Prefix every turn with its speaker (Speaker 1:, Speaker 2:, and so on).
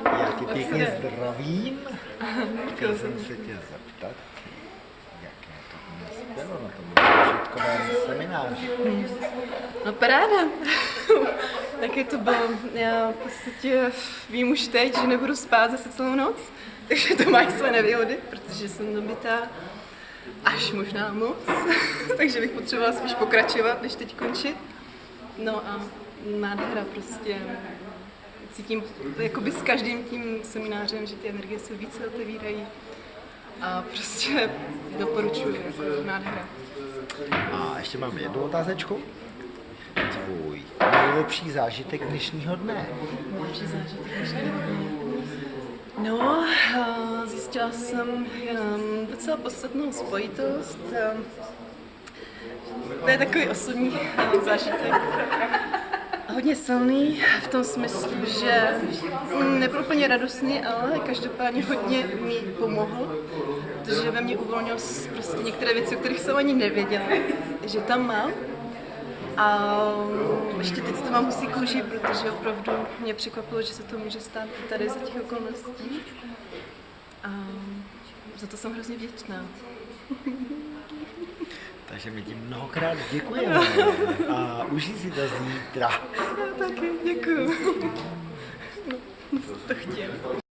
Speaker 1: Já tě pěkně zdravím. Chtěl jsem se tě zeptat, jaké to dnes bylo na tom zážitkovém semináři.
Speaker 2: No paráda. Taky to bylo. Já v podstatě vím už teď, že nebudu spát zase celou noc, takže to má své nevýhody, protože jsem nabitá až možná moc, takže bych potřebovala spíš pokračovat, než teď končit. No a nádhera prostě. Cítím jakoby s každým tím seminářem, že ty energie se více otevírají a prostě doporučuji, jako nádhera.
Speaker 1: A ještě mám jednu otázečku. Tvůj nejlepší zážitek dnešního dne.
Speaker 2: Nejlepší zážitek dnešního dne. No, zjistila jsem docela podstatnou spojitost. To je takový osobní zážitek. Hodně silný v tom smyslu, že nebyl úplně radostný, ale každopádně hodně mi pomohl, protože ve mně uvolnil prostě některé věci, o kterých jsem ani nevěděla, že tam mám. A ještě teď to mám husí kůži, protože opravdu mě překvapilo, že se to může stát i tady za těch okolností. A za to jsem hrozně vděčná.
Speaker 1: Takže my ti mnohokrát děkujeme a užij si to zítra.
Speaker 2: Já taky, děkuju. No, to chtěl.